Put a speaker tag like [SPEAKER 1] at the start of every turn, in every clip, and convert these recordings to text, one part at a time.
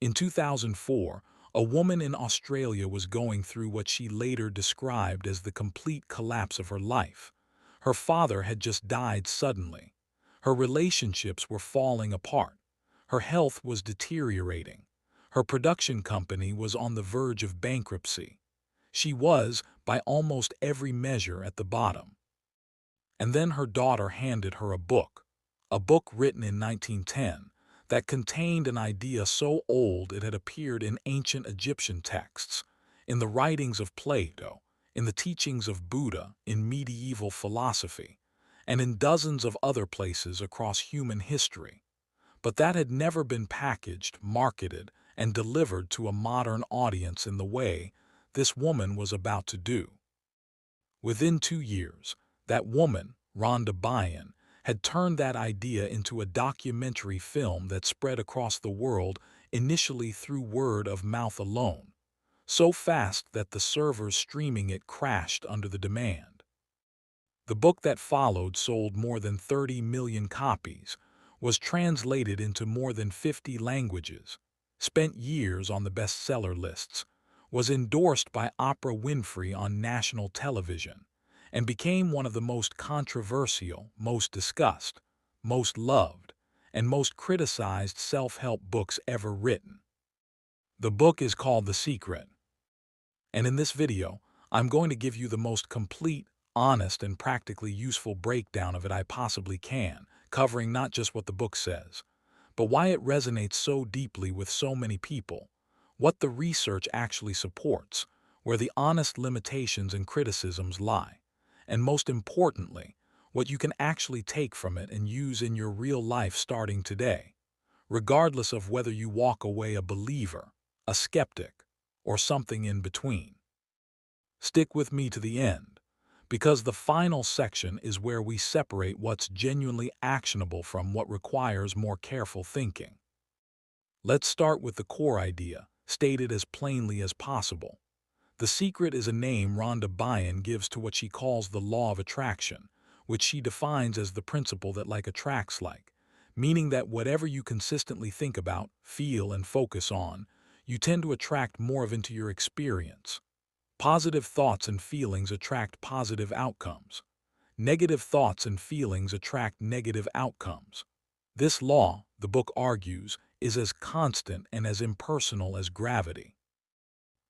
[SPEAKER 1] In 2004, a woman in Australia was going through what she later described as the complete collapse of her life. Her father had just died suddenly. Her relationships were falling apart. Her health was deteriorating. Her production company was on the verge of bankruptcy. She was, by almost every measure, at the bottom. And then her daughter handed her a book written in 1910 that contained an idea so old it had appeared in ancient Egyptian texts, in the writings of Plato, in the teachings of Buddha, in medieval philosophy, and in dozens of other places across human history. But that had never been packaged, marketed, and delivered to a modern audience in the way this woman was about to do. Within 2 years, that woman, Rhonda Byrne, had turned that idea into a documentary film that spread across the world initially through word of mouth alone, so fast that the servers streaming it crashed under the demand. The book that followed sold more than 30 million copies, was translated into more than 50 languages, spent years on the bestseller lists, was endorsed by Oprah Winfrey on national television, and became one of the most controversial, most discussed, most loved, and most criticized self-help books ever written. The book is called The Secret. And in this video, I'm going to give you the most complete, honest, and practically useful breakdown of it I possibly can, covering not just what the book says, but why it resonates so deeply with so many people, what the research actually supports, where the honest limitations and criticisms lie, and most importantly, what you can actually take from it and use in your real life starting today, regardless of whether you walk away a believer, a skeptic, or something in between. Stick with me to the end, because the final section is where we separate what's genuinely actionable from what requires more careful thinking. Let's start with the core idea, stated as plainly as possible. The secret is a name Rhonda Byrne gives to what she calls the law of attraction, which she defines as the principle that like attracts like, meaning that whatever you consistently think about, feel, and focus on, you tend to attract more of into your experience. Positive thoughts and feelings attract positive outcomes. Negative thoughts and feelings attract negative outcomes. This law, the book argues, is as constant and as impersonal as gravity.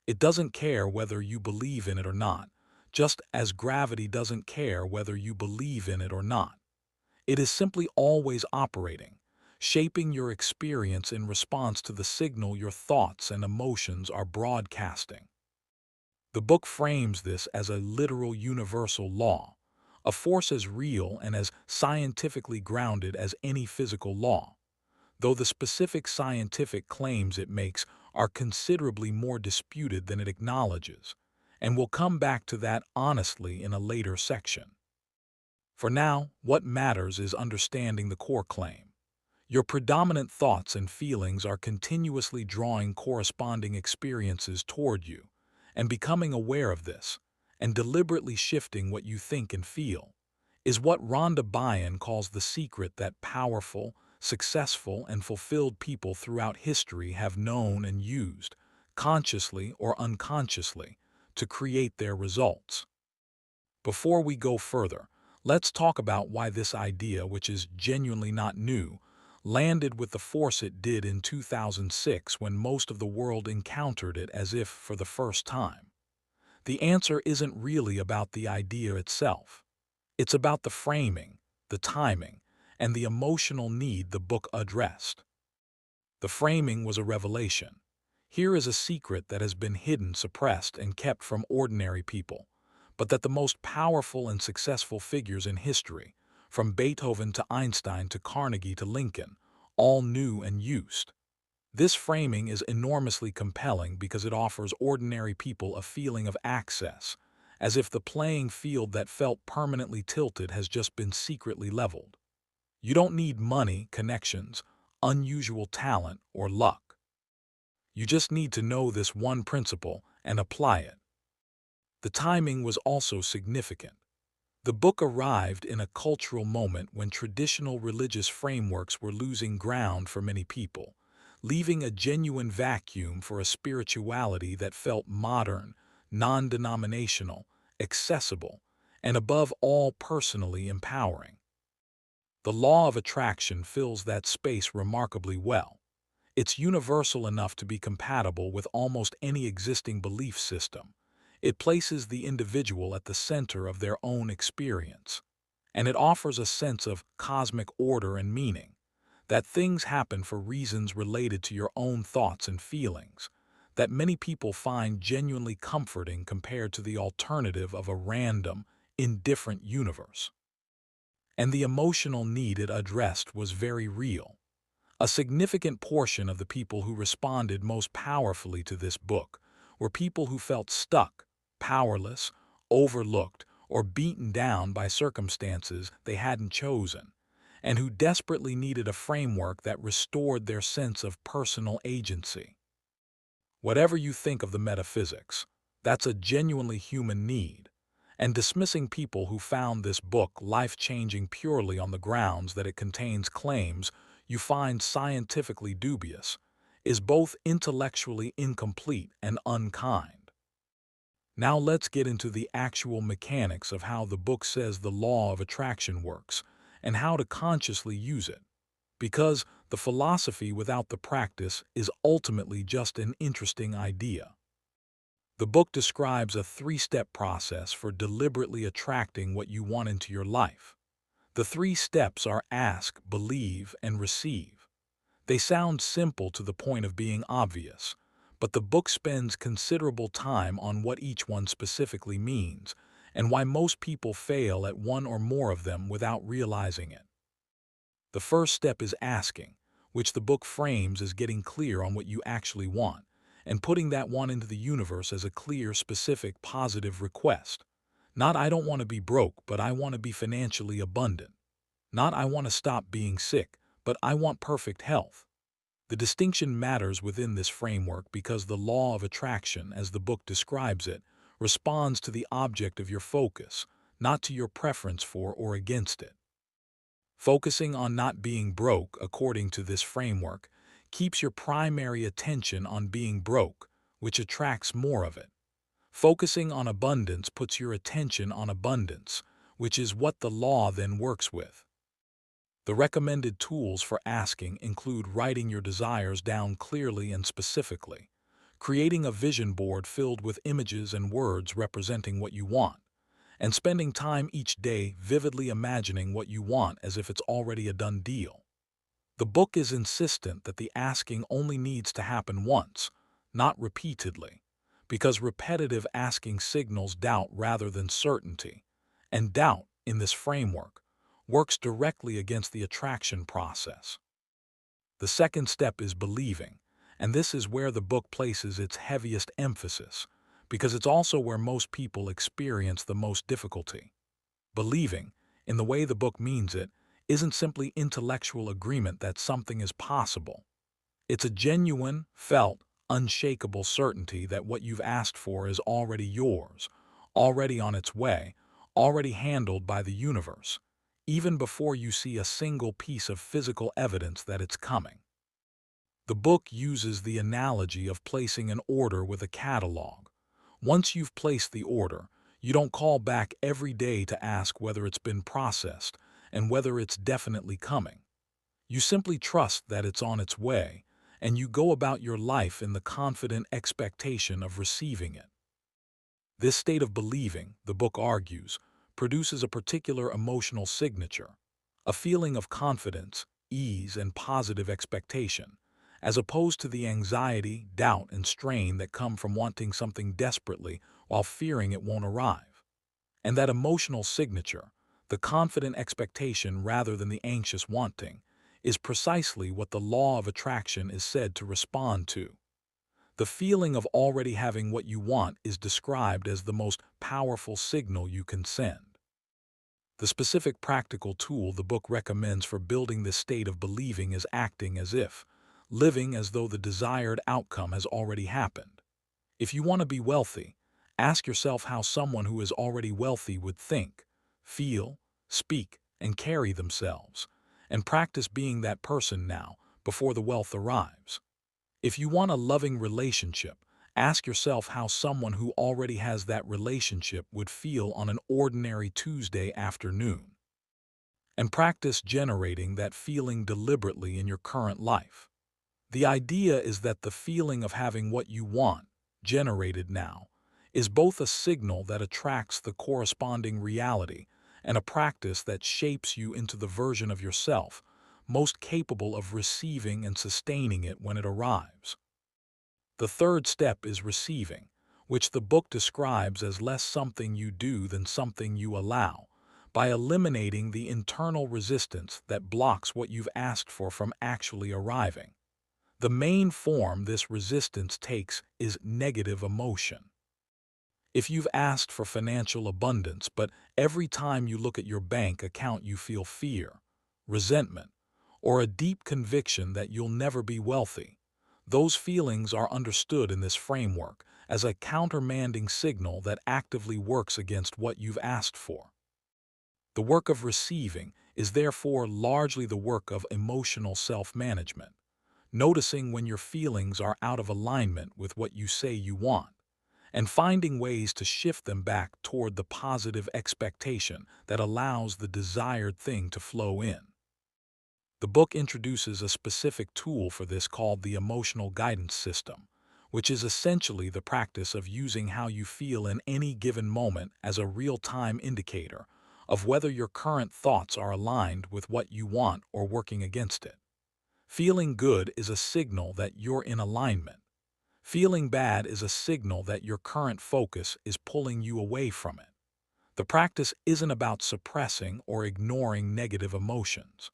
[SPEAKER 1] It doesn't care whether you believe in it or not, just as gravity doesn't care whether you believe in it or not. It is simply always operating, shaping your experience in response to the signal your thoughts and emotions are broadcasting. The book frames this as a literal universal law, a force as real and as scientifically grounded as any physical law, though the specific scientific claims it makes are considerably more disputed than it acknowledges, and we'll come back to that honestly in a later section. For now, what matters is understanding the core claim. Your predominant thoughts and feelings are continuously drawing corresponding experiences toward you, and becoming aware of this, and deliberately shifting what you think and feel, is what Rhonda Byrne calls the secret that powerful, successful, and fulfilled people throughout history have known and used, consciously or unconsciously, to create their results. Before we go further, let's talk about why this idea, which is genuinely not new, landed with the force it did in 2006 when most of the world encountered it as if for the first time. The answer isn't really about the idea itself. It's about the framing, the timing, and the emotional need the book addressed. The framing was a revelation. Here is a secret that has been hidden, suppressed, and kept from ordinary people, but that the most powerful and successful figures in history, from Beethoven to Einstein to Carnegie to Lincoln, all knew and used. This framing is enormously compelling because it offers ordinary people a feeling of access, as if the playing field that felt permanently tilted has just been secretly leveled. You don't need money, connections, unusual talent, or luck. You just need to know this one principle and apply it. The timing was also significant. The book arrived in a cultural moment when traditional religious frameworks were losing ground for many people, leaving a genuine vacuum for a spirituality that felt modern, non-denominational, accessible, and above all personally empowering. The law of attraction fills that space remarkably well. It's universal enough to be compatible with almost any existing belief system. It places the individual at the center of their own experience, and it offers a sense of cosmic order and meaning, that things happen for reasons related to your own thoughts and feelings, that many people find genuinely comforting compared to the alternative of a random, indifferent universe. And the emotional need it addressed was very real. A significant portion of the people who responded most powerfully to this book were people who felt stuck, powerless, overlooked, or beaten down by circumstances they hadn't chosen, and who desperately needed a framework that restored their sense of personal agency. Whatever you think of the metaphysics, that's a genuinely human need, and dismissing people who found this book life-changing purely on the grounds that it contains claims you find scientifically dubious is both intellectually incomplete and unkind. Now let's get into the actual mechanics of how the book says the law of attraction works and how to consciously use it, because the philosophy without the practice is ultimately just an interesting idea. The book describes a three-step process for deliberately attracting what you want into your life. The three steps are ask, believe, and receive. They sound simple to the point of being obvious, but the book spends considerable time on what each one specifically means and why most people fail at one or more of them without realizing it. The first step is asking, which the book frames as getting clear on what you actually want and putting that want into the universe as a clear, specific, positive request. Not "I don't want to be broke, but I want to be financially abundant." Not "I want to stop being sick, but I want perfect health." The distinction matters within this framework because the law of attraction, as the book describes it, responds to the object of your focus, not to your preference for or against it. Focusing on not being broke, according to this framework, keeps your primary attention on being broke, which attracts more of it. Focusing on abundance puts your attention on abundance, which is what the law then works with. The recommended tools for asking include writing your desires down clearly and specifically, creating a vision board filled with images and words representing what you want, and spending time each day vividly imagining what you want as if it's already a done deal. The book is insistent that the asking only needs to happen once, not repeatedly, because repetitive asking signals doubt rather than certainty, and doubt, in this framework, works directly against the attraction process. The second step is believing, and this is where the book places its heaviest emphasis, because it's also where most people experience the most difficulty. Believing, in the way the book means it, isn't simply intellectual agreement that something is possible. It's a genuine, felt, unshakable certainty that what you've asked for is already yours, already on its way, already handled by the universe, even before you see a single piece of physical evidence that it's coming. The book uses the analogy of placing an order with a catalog. Once you've placed the order, you don't call back every day to ask whether it's been processed and whether it's definitely coming. You simply trust that it's on its way, and you go about your life in the confident expectation of receiving it. This state of believing, the book argues, produces a particular emotional signature, a feeling of confidence, ease, and positive expectation, as opposed to the anxiety, doubt, and strain that come from wanting something desperately while fearing it won't arrive. And that emotional signature, the confident expectation rather than the anxious wanting, is precisely what the law of attraction is said to respond to. The feeling of already having what you want is described as the most powerful signal you can send. The specific practical tool the book recommends for building this state of believing is acting as if, living as though the desired outcome has already happened. If you want to be wealthy, ask yourself how someone who is already wealthy would think, feel, speak, and carry themselves, and practice being that person now, before the wealth arrives. If you want a loving relationship, ask yourself how someone who already has that relationship would feel on an ordinary Tuesday afternoon, and practice generating that feeling deliberately in your current life. The idea is that the feeling of having what you want, generated now, is both a signal that attracts the corresponding reality and a practice that shapes you into the version of yourself most capable of receiving and sustaining it when it arrives. The third step is receiving, which the book describes as less something you do than something you allow, by eliminating the internal resistance that blocks what you've asked for from actually arriving. The main form this resistance takes is negative emotion. If you've asked for financial abundance, but every time you look at your bank account you feel fear, resentment, or a deep conviction that you'll never be wealthy, those feelings are understood in this framework as a countermanding signal that actively works against what you've asked for. The work of receiving is therefore largely the work of emotional self-management, noticing when your feelings are out of alignment with what you say you want, and finding ways to shift them back toward the positive expectation that allows the desired thing to flow in. The book introduces a specific tool for this called the emotional guidance system, which is essentially the practice of using how you feel in any given moment as a real-time indicator of whether your current thoughts are aligned with what you want or working against it. Feeling good is a signal that you're in alignment. Feeling bad is a signal that your current focus is pulling you away from it. The practice isn't about suppressing or ignoring negative emotions.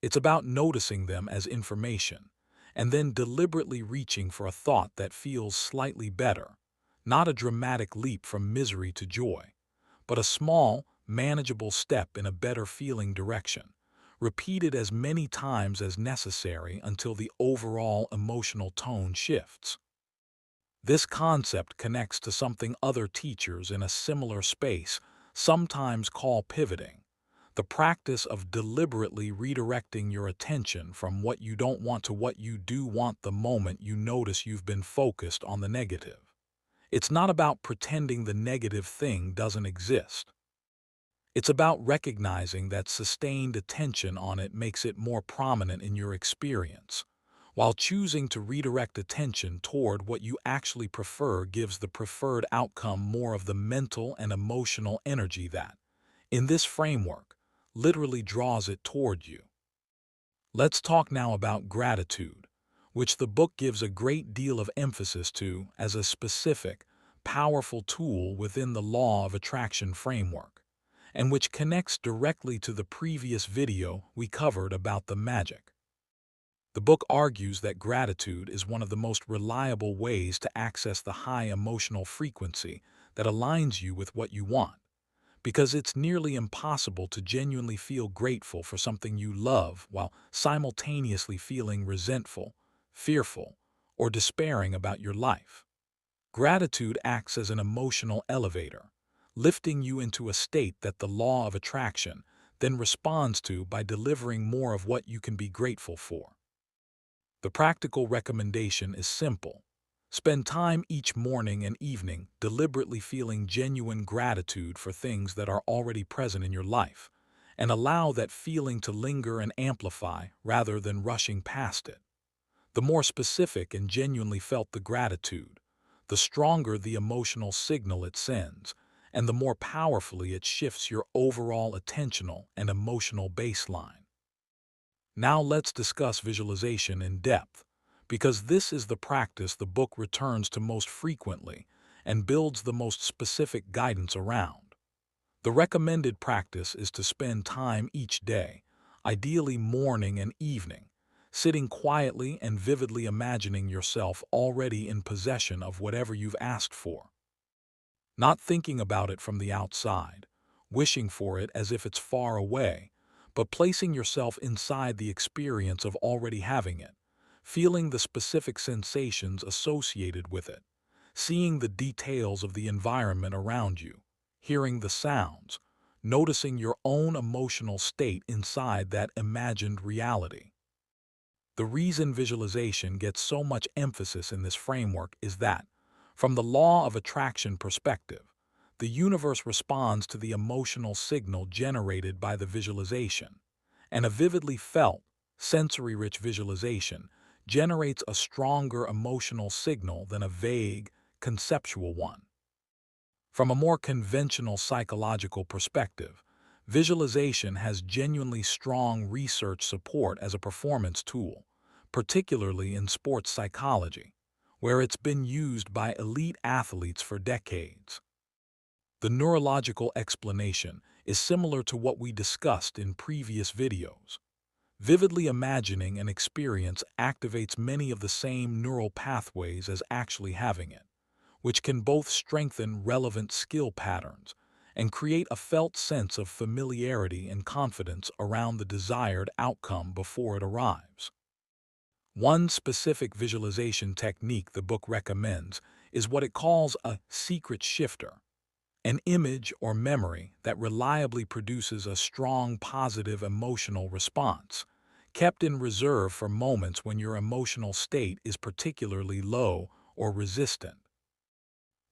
[SPEAKER 1] It's about noticing them as information, and then deliberately reaching for a thought that feels slightly better, not a dramatic leap from misery to joy, but a small, manageable step in a better feeling direction, repeated as many times as necessary until the overall emotional tone shifts. This concept connects to something other teachers in a similar space sometimes call pivoting, the practice of deliberately redirecting your attention from what you don't want to what you do want the moment you notice you've been focused on the negative. It's not about pretending the negative thing doesn't exist. It's about recognizing that sustained attention on it makes it more prominent in your experience, while choosing to redirect attention toward what you actually prefer gives the preferred outcome more of the mental and emotional energy that, in this framework, literally draws it toward you. Let's talk now about gratitude, which the book gives a great deal of emphasis to as a specific, powerful tool within the law of attraction framework, and which connects directly to the previous video we covered about the magic. The book argues that gratitude is one of the most reliable ways to access the high emotional frequency that aligns you with what you want, because it's nearly impossible to genuinely feel grateful for something you love while simultaneously feeling resentful, fearful, or despairing about your life. Gratitude acts as an emotional elevator, lifting you into a state that the law of attraction then responds to by delivering more of what you can be grateful for. The practical recommendation is simple. Spend time each morning and evening deliberately feeling genuine gratitude for things that are already present in your life, and allow that feeling to linger and amplify rather than rushing past it. The more specific and genuinely felt the gratitude, the stronger the emotional signal it sends, and the more powerfully it shifts your overall attentional and emotional baseline. Now let's discuss visualization in depth, because this is the practice the book returns to most frequently and builds the most specific guidance around. The recommended practice is to spend time each day, ideally morning and evening, sitting quietly and vividly imagining yourself already in possession of whatever you've asked for. Not thinking about it from the outside, wishing for it as if it's far away, but placing yourself inside the experience of already having it, feeling the specific sensations associated with it, seeing the details of the environment around you, hearing the sounds, noticing your own emotional state inside that imagined reality. The reason visualization gets so much emphasis in this framework is that, from the law of attraction perspective, the universe responds to the emotional signal generated by the visualization, and a vividly felt, sensory-rich visualization generates a stronger emotional signal than a vague, conceptual one. From a more conventional psychological perspective, visualization has genuinely strong research support as a performance tool, particularly in sports psychology, where it's been used by elite athletes for decades. The neurological explanation is similar to what we discussed in previous videos. Vividly imagining an experience activates many of the same neural pathways as actually having it, which can both strengthen relevant skill patterns and create a felt sense of familiarity and confidence around the desired outcome before it arrives. One specific visualization technique the book recommends is what it calls a secret shifter, an image or memory that reliably produces a strong positive emotional response, kept in reserve for moments when your emotional state is particularly low or resistant.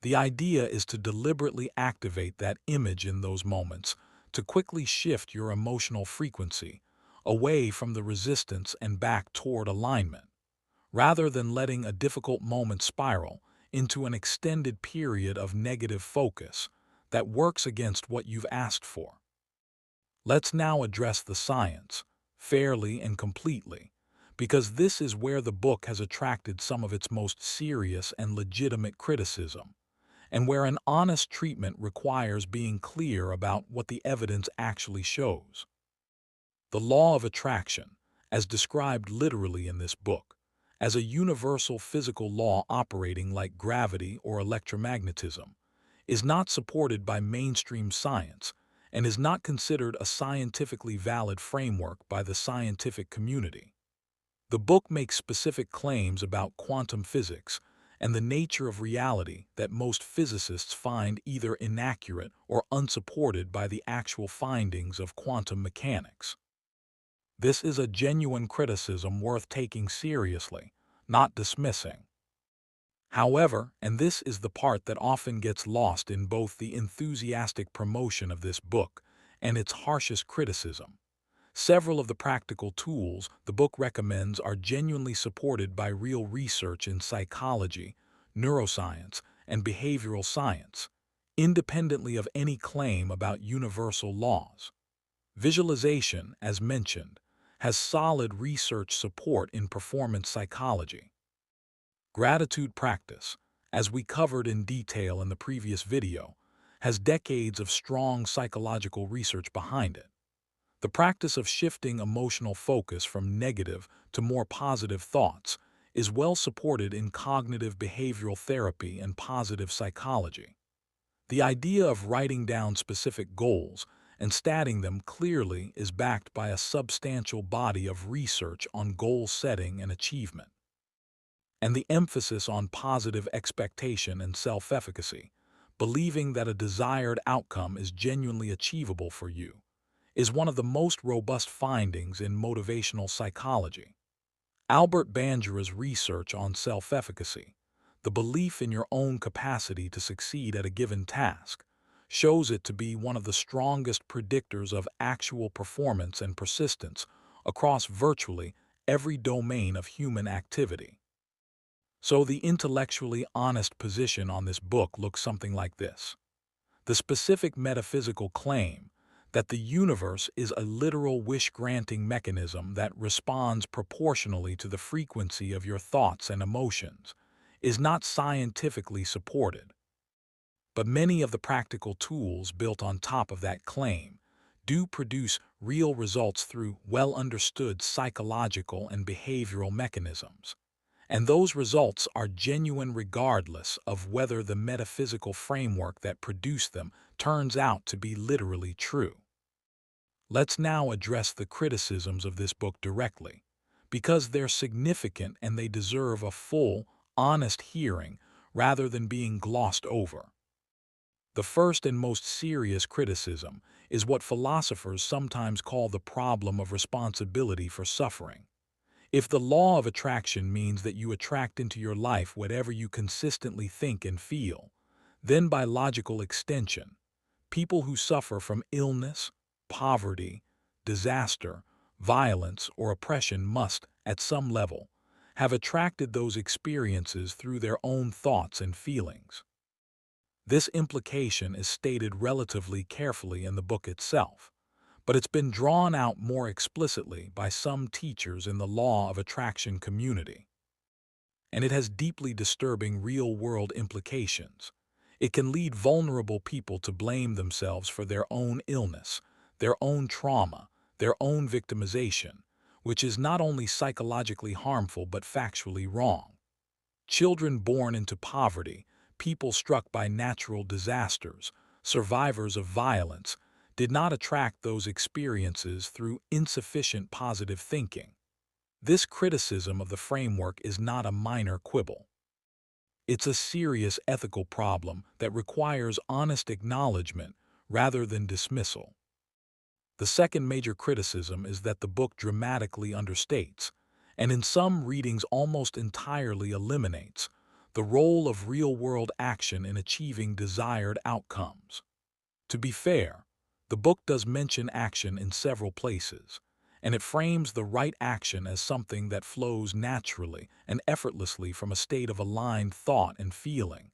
[SPEAKER 1] The idea is to deliberately activate that image in those moments to quickly shift your emotional frequency away from the resistance and back toward alignment, rather than letting a difficult moment spiral into an extended period of negative focus that works against what you've asked for. Let's now address the science, fairly and completely, because this is where the book has attracted some of its most serious and legitimate criticism, and where an honest treatment requires being clear about what the evidence actually shows. The law of attraction, as described literally in this book, as a universal physical law operating like gravity or electromagnetism, is not supported by mainstream science and is not considered a scientifically valid framework by the scientific community. The book makes specific claims about quantum physics and the nature of reality that most physicists find either inaccurate or unsupported by the actual findings of quantum mechanics. This is a genuine criticism worth taking seriously, not dismissing. However, and this is the part that often gets lost in both the enthusiastic promotion of this book and its harshest criticism, several of the practical tools the book recommends are genuinely supported by real research in psychology, neuroscience, and behavioral science, independently of any claim about universal laws. Visualization, as mentioned, has solid research support in performance psychology. Gratitude practice, as we covered in detail in the previous video, has decades of strong psychological research behind it. The practice of shifting emotional focus from negative to more positive thoughts is well supported in cognitive behavioral therapy and positive psychology. The idea of writing down specific goals and stating them clearly is backed by a substantial body of research on goal setting and achievement. And the emphasis on positive expectation and self-efficacy, believing that a desired outcome is genuinely achievable for you, is one of the most robust findings in motivational psychology. Albert Bandura's research on self-efficacy, the belief in your own capacity to succeed at a given task, shows it to be one of the strongest predictors of actual performance and persistence across virtually every domain of human activity. So the intellectually honest position on this book looks something like this. The specific metaphysical claim that the universe is a literal wish-granting mechanism that responds proportionally to the frequency of your thoughts and emotions is not scientifically supported. But many of the practical tools built on top of that claim do produce real results through well-understood psychological and behavioral mechanisms. And those results are genuine regardless of whether the metaphysical framework that produced them turns out to be literally true. Let's now address the criticisms of this book directly, because they're significant and they deserve a full, honest hearing rather than being glossed over. The first and most serious criticism is what philosophers sometimes call the problem of responsibility for suffering. If the law of attraction means that you attract into your life whatever you consistently think and feel, then by logical extension, people who suffer from illness, poverty, disaster, violence, or oppression must, at some level, have attracted those experiences through their own thoughts and feelings. This implication is stated relatively carefully in the book itself, but it's been drawn out more explicitly by some teachers in the law of attraction community. And it has deeply disturbing real-world implications. It can lead vulnerable people to blame themselves for their own illness, their own trauma, their own victimization, which is not only psychologically harmful but factually wrong. Children born into poverty, people struck by natural disasters, survivors of violence, did not attract those experiences through insufficient positive thinking. This criticism of the framework is not a minor quibble. It's a serious ethical problem that requires honest acknowledgement rather than dismissal. The second major criticism is that the book dramatically understates, and in some readings almost entirely eliminates, the role of real-world action in achieving desired outcomes. To be fair, the book does mention action in several places, and it frames the right action as something that flows naturally and effortlessly from a state of aligned thought and feeling,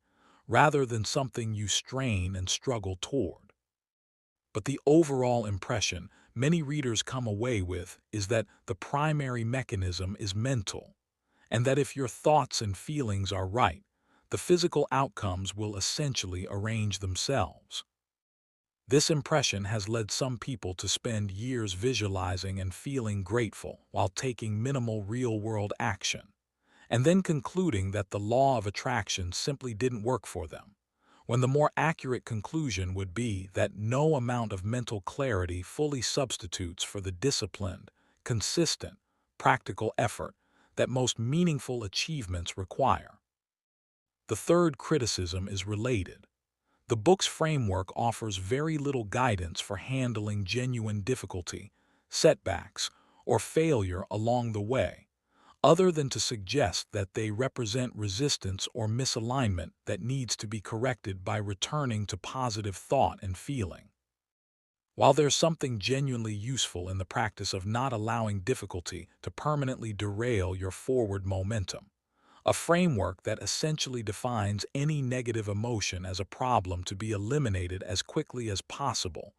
[SPEAKER 1] rather than something you strain and struggle toward. But the overall impression many readers come away with is that the primary mechanism is mental, and that if your thoughts and feelings are right, the physical outcomes will essentially arrange themselves. This impression has led some people to spend years visualizing and feeling grateful while taking minimal real-world action, and then concluding that the law of attraction simply didn't work for them, when the more accurate conclusion would be that no amount of mental clarity fully substitutes for the disciplined, consistent, practical effort that most meaningful achievements require. The third criticism is related. The book's framework offers very little guidance for handling genuine difficulty, setbacks, or failure along the way, other than to suggest that they represent resistance or misalignment that needs to be corrected by returning to positive thought and feeling. While there's something genuinely useful in the practice of not allowing difficulty to permanently derail your forward momentum, a framework that essentially defines any negative emotion as a problem to be eliminated as quickly as possible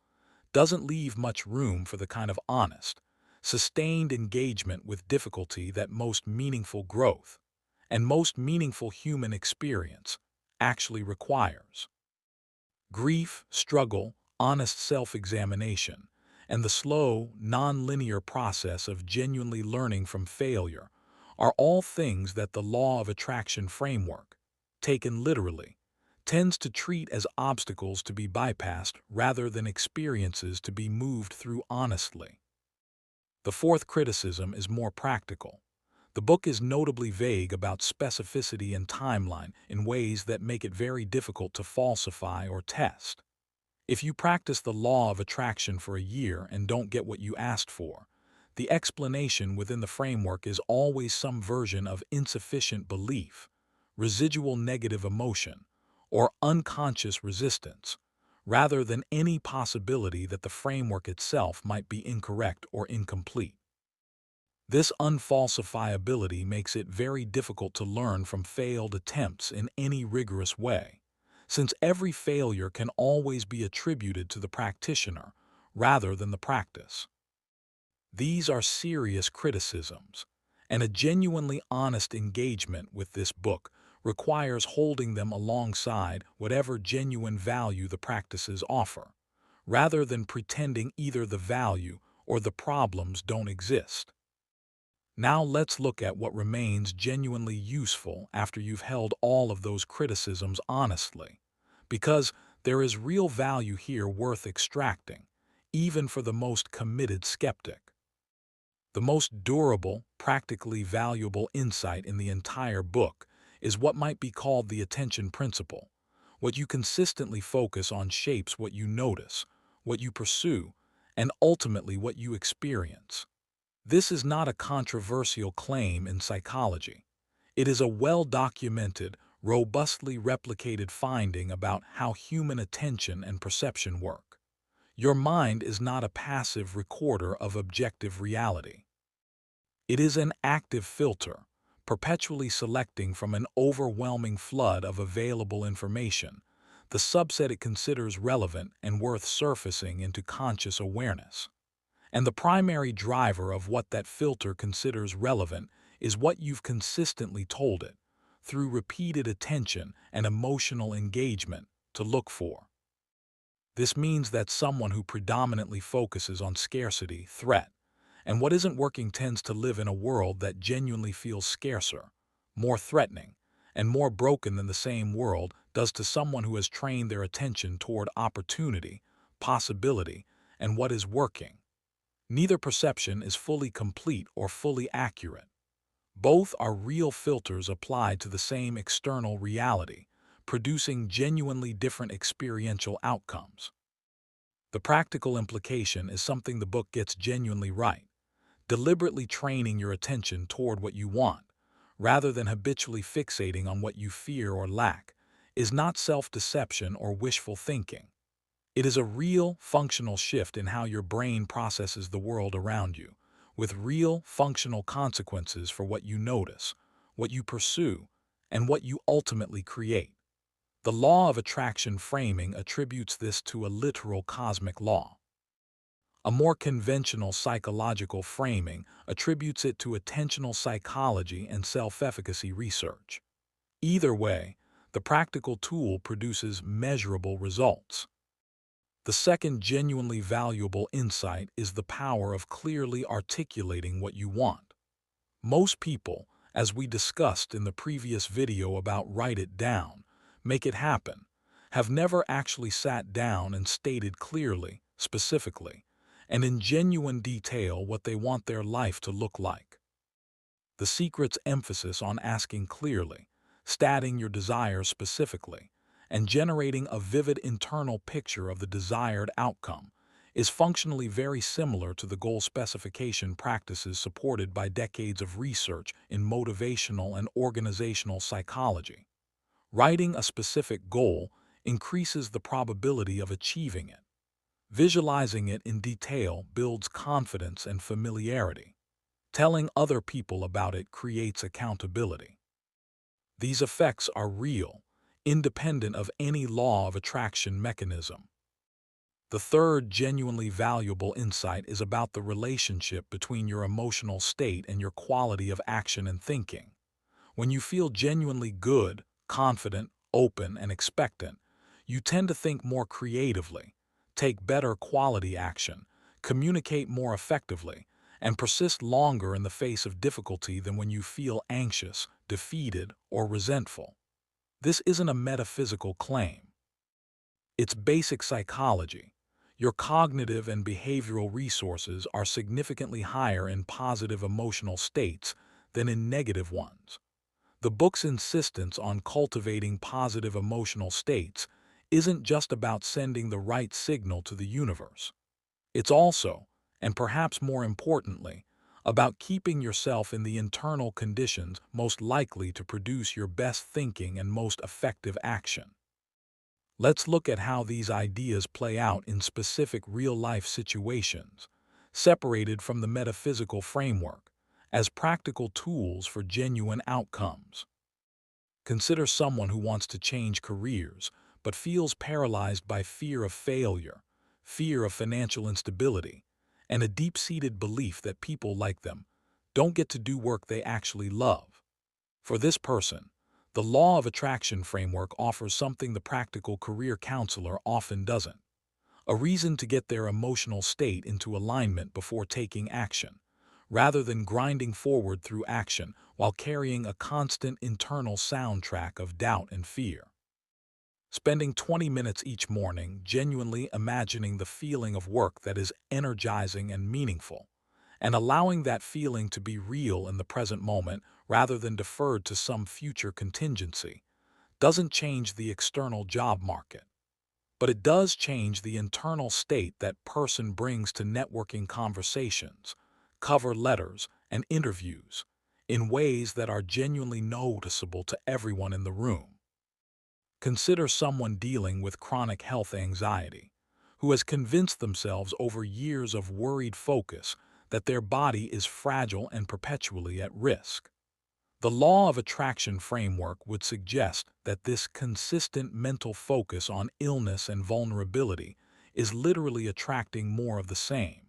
[SPEAKER 1] doesn't leave much room for the kind of honest, sustained engagement with difficulty that most meaningful growth and most meaningful human experience actually requires. Grief, struggle, honest self-examination, and the slow, non-linear process of genuinely learning from failure are all things that the law of attraction framework, taken literally, tends to treat as obstacles to be bypassed rather than experiences to be moved through honestly. The fourth criticism is more practical. The book is notably vague about specificity and timeline in ways that make it very difficult to falsify or test. If you practice the law of attraction for a year and don't get what you asked for, the explanation within the framework is always some version of insufficient belief, residual negative emotion, or unconscious resistance, rather than any possibility that the framework itself might be incorrect or incomplete. This unfalsifiability makes it very difficult to learn from failed attempts in any rigorous way, since every failure can always be attributed to the practitioner rather than the practice. These are serious criticisms, and a genuinely honest engagement with this book requires holding them alongside whatever genuine value the practices offer, rather than pretending either the value or the problems don't exist. Now let's look at what remains genuinely useful after you've held all of those criticisms honestly, because there is real value here worth extracting, even for the most committed skeptic. The most durable, practically valuable insight in the entire book is what might be called the attention principle. What you consistently focus on shapes what you notice, what you pursue, and ultimately what you experience. This is not a controversial claim in psychology. It is a well-documented, robustly replicated finding about how human attention and perception work. Your mind is not a passive recorder of objective reality. It is an active filter, perpetually selecting from an overwhelming flood of available information, the subset it considers relevant and worth surfacing into conscious awareness. And the primary driver of what that filter considers relevant is what you've consistently told it, through repeated attention and emotional engagement, to look for. This means that someone who predominantly focuses on scarcity, threat, and what isn't working tends to live in a world that genuinely feels scarcer, more threatening, and more broken than the same world does to someone who has trained their attention toward opportunity, possibility, and what is working. Neither perception is fully complete or fully accurate. Both are real filters applied to the same external reality, producing genuinely different experiential outcomes. The practical implication is something the book gets genuinely right. Deliberately training your attention toward what you want, rather than habitually fixating on what you fear or lack, is not self-deception or wishful thinking. It is a real, functional shift in how your brain processes the world around you, with real, functional consequences for what you notice, what you pursue, and what you ultimately create. The law of attraction framing attributes this to a literal cosmic law. A more conventional psychological framing attributes it to attentional psychology and self-efficacy research. Either way, the practical tool produces measurable results. The second genuinely valuable insight is the power of clearly articulating what you want. Most people, as we discussed in the previous video about Write It Down, Make It Happen, have never actually sat down and stated clearly, specifically, and in genuine detail what they want their life to look like. The secret's emphasis on asking clearly, stating your desires specifically, and generating a vivid internal picture of the desired outcome is functionally very similar to the goal specification practices supported by decades of research in motivational and organizational psychology. Writing a specific goal increases the probability of achieving it. Visualizing it in detail builds confidence and familiarity. Telling other people about it creates accountability. These effects are real, independent of any law of attraction mechanism. The third genuinely valuable insight is about the relationship between your emotional state and your quality of action and thinking. When you feel genuinely good, confident, open, and expectant, you tend to think more creatively, take better quality action, communicate more effectively, and persist longer in the face of difficulty than when you feel anxious, defeated, or resentful. This isn't a metaphysical claim. It's basic psychology. Your cognitive and behavioral resources are significantly higher in positive emotional states than in negative ones. The book's insistence on cultivating positive emotional states isn't just about sending the right signal to the universe. It's also, and perhaps more importantly, about keeping yourself in the internal conditions most likely to produce your best thinking and most effective action. Let's look at how these ideas play out in specific real-life situations, separated from the metaphysical framework, as practical tools for genuine outcomes. Consider someone who wants to change careers, but feels paralyzed by fear of failure, fear of financial instability, and a deep-seated belief that people like them don't get to do work they actually love. For this person, the law of attraction framework offers something the practical career counselor often doesn't: a reason to get their emotional state into alignment before taking action, rather than grinding forward through action while carrying a constant internal soundtrack of doubt and fear. Spending 20 minutes each morning genuinely imagining the feeling of work that is energizing and meaningful, and allowing that feeling to be real in the present moment rather than deferred to some future contingency, doesn't change the external job market. But it does change the internal state that person brings to networking conversations, cover letters, and interviews in ways that are genuinely noticeable to everyone in the room. Consider someone dealing with chronic health anxiety, who has convinced themselves over years of worried focus that their body is fragile and perpetually at risk. The law of attraction framework would suggest that this consistent mental focus on illness and vulnerability is literally attracting more of the same.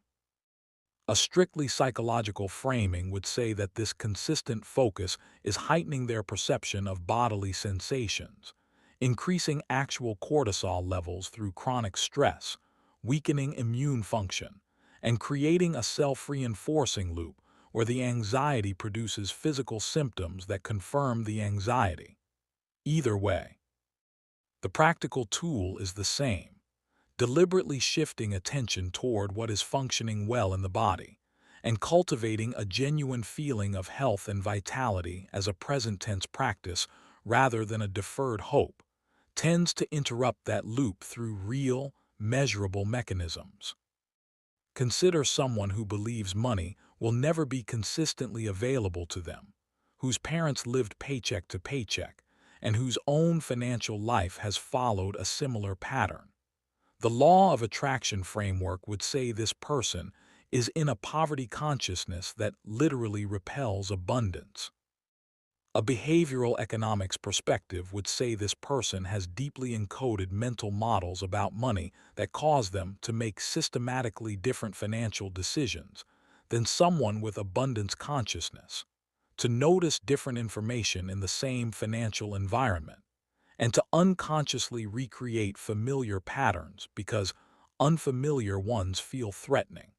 [SPEAKER 1] A strictly psychological framing would say that this consistent focus is heightening their perception of bodily sensations, increasing actual cortisol levels through chronic stress, weakening immune function, and creating a self-reinforcing loop where the anxiety produces physical symptoms that confirm the anxiety. Either way, the practical tool is the same: deliberately shifting attention toward what is functioning well in the body, and cultivating a genuine feeling of health and vitality as a present-tense practice rather than a deferred hope, tends to interrupt that loop through real, measurable mechanisms. Consider someone who believes money will never be consistently available to them, whose parents lived paycheck to paycheck, and whose own financial life has followed a similar pattern. The law of attraction framework would say this person is in a poverty consciousness that literally repels abundance. A behavioral economics perspective would say this person has deeply encoded mental models about money that cause them to make systematically different financial decisions than someone with abundance consciousness, to notice different information in the same financial environment, and to unconsciously recreate familiar patterns because unfamiliar ones feel threatening.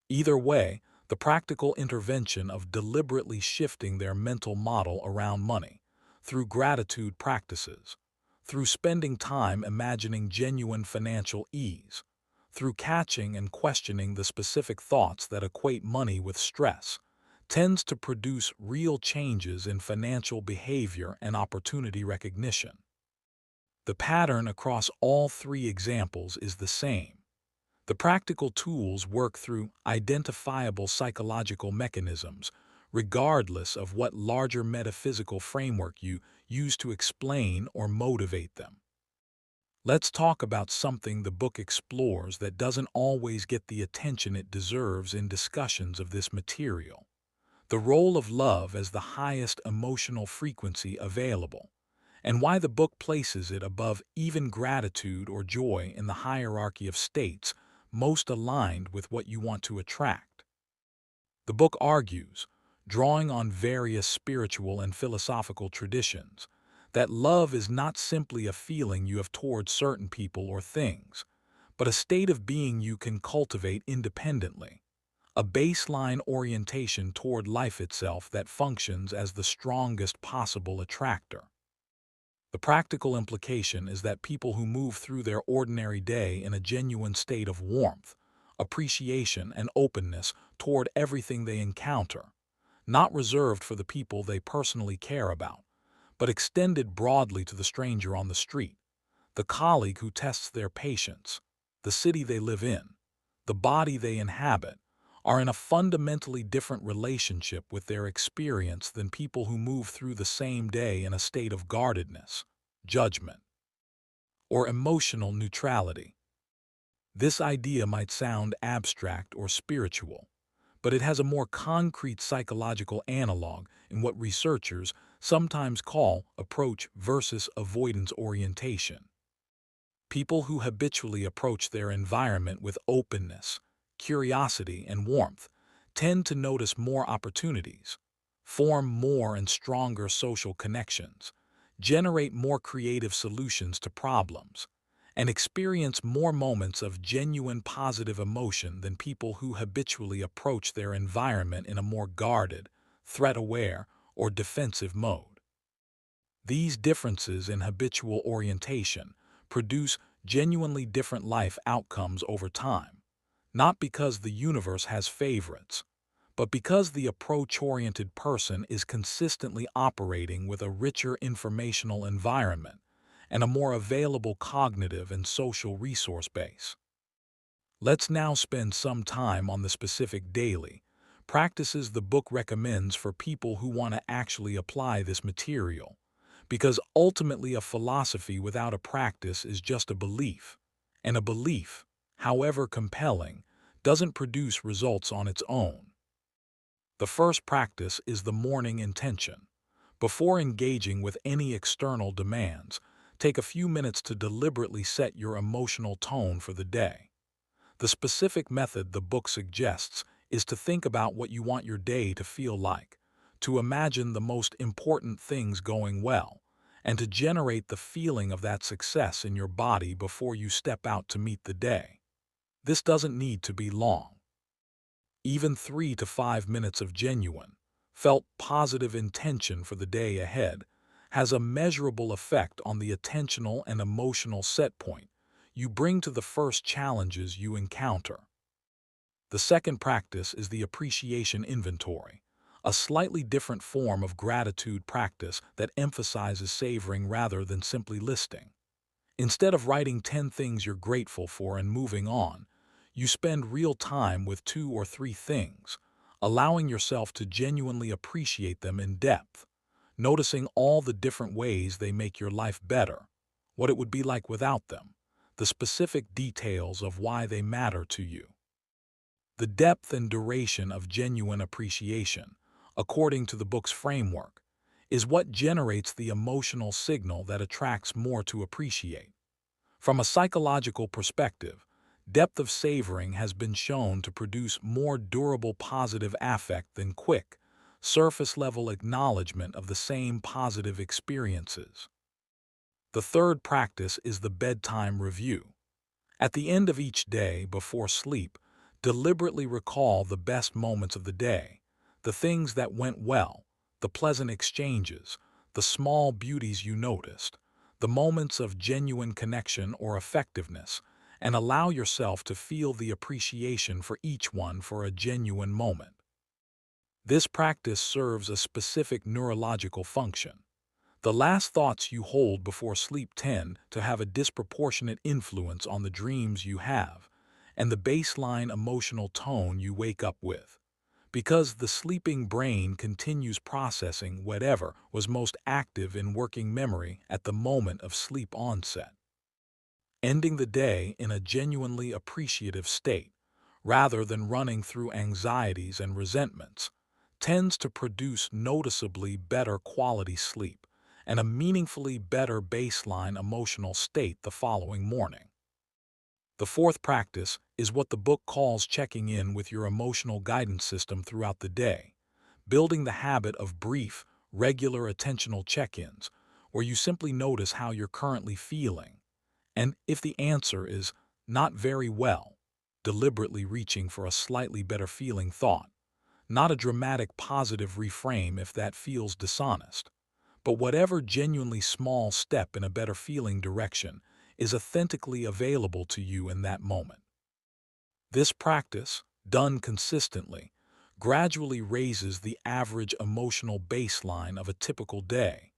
[SPEAKER 1] Either way, the practical intervention of deliberately shifting their mental model around money, through gratitude practices, through spending time imagining genuine financial ease, through catching and questioning the specific thoughts that equate money with stress, tends to produce real changes in financial behavior and opportunity recognition. The pattern across all three examples is the same. The practical tools work through identifiable psychological mechanisms, regardless of what larger metaphysical framework you use to explain or motivate them. Let's talk about something the book explores that doesn't always get the attention it deserves in discussions of this material: the role of love as the highest emotional frequency available, and why the book places it above even gratitude or joy in the hierarchy of states most aligned with what you want to attract. The book argues, drawing on various spiritual and philosophical traditions, that love is not simply a feeling you have toward certain people or things, but a state of being you can cultivate independently, a baseline orientation toward life itself that functions as the strongest possible attractor. The practical implication is that people who move through their ordinary day in a genuine state of warmth, appreciation, and openness toward everything they encounter, not reserved for the people they personally care about, but extended broadly to the stranger on the street, the colleague who tests their patience, the city they live in, the body they inhabit, are in a fundamentally different relationship with their experience than people who move through the same day in a state of guardedness, judgment, or emotional neutrality. This idea might sound abstract or spiritual, but it has a more concrete psychological analog in what researchers sometimes call approach versus avoidance orientation. People who habitually approach their environment with openness, curiosity, and warmth tend to notice more opportunities, form more and stronger social connections, generate more creative solutions to problems, and experience more moments of genuine positive emotion than people who habitually approach their environment in a more guarded, threat-aware, or defensive mode. These differences in habitual orientation produce genuinely different life outcomes over time, not because the universe has favorites, but because the approach-oriented person is consistently operating with a richer informational environment and a more available cognitive and social resource base. Let's now spend some time on the specific daily, practices the book recommends for people who want to actually apply this material, because ultimately a philosophy without a practice is just a belief, and a belief, however compelling, doesn't produce results on its own. The first practice is the morning intention. Before engaging with any external demands, take a few minutes to deliberately set your emotional tone for the day. The specific method the book suggests is to think about what you want your day to feel like, to imagine the most important things going well, and to generate the feeling of that success in your body before you step out to meet the day. This doesn't need to be long. Even 3 to 5 minutes of genuine, felt positive intention for the day ahead has a measurable effect on the attentional and emotional set point you bring to the first challenges you encounter. The second practice is the appreciation inventory, a slightly different form of gratitude practice that emphasizes savoring rather than simply listing. Instead of writing 10 things you're grateful for and moving on, you spend real time with 2 or 3 things, allowing yourself to genuinely appreciate them in depth, noticing all the different ways they make your life better, what it would be like without them, the specific details of why they matter to you. The depth and duration of genuine appreciation, according to the book's framework, is what generates the emotional signal that attracts more to appreciate. From a psychological perspective, depth of savoring has been shown to produce more durable positive affect than quick, surface-level acknowledgement of the same positive experiences. The third practice is the bedtime review. At the end of each day, before sleep, deliberately recall the best moments of the day, the things that went well, the pleasant exchanges, the small beauties you noticed, the moments of genuine connection or effectiveness, and allow yourself to feel the appreciation for each one for a genuine moment. This practice serves a specific neurological function. The last thoughts you hold before sleep tend to have a disproportionate influence on the dreams you have and the baseline emotional tone you wake up with, because the sleeping brain continues processing whatever was most active in working memory at the moment of sleep onset. Ending the day in a genuinely appreciative state, rather than running through anxieties and resentments, tends to produce noticeably better quality sleep and a meaningfully better baseline emotional state the following morning. The fourth practice is what the book calls checking in with your emotional guidance system throughout the day, building the habit of brief, regular attentional check-ins, where you simply notice how you're currently feeling. And if the answer is not very well, deliberately reaching for a slightly better feeling thought, not a dramatic positive reframe if that feels dishonest, but whatever genuinely small step in a better feeling direction is authentically available to you in that moment. This practice, done consistently, gradually raises the average emotional baseline of a typical day,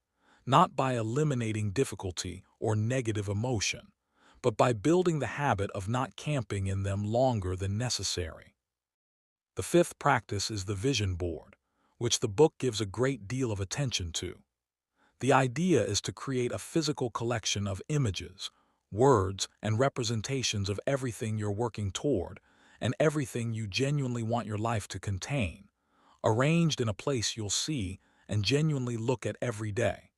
[SPEAKER 1] not by eliminating difficulty or negative emotion, but by building the habit of not camping in them longer than necessary. The fifth practice is the vision board, which the book gives a great deal of attention to. The idea is to create a physical collection of images, words, and representations of everything you're working toward and everything you genuinely want your life to contain, arranged in a place you'll see and genuinely look at every day.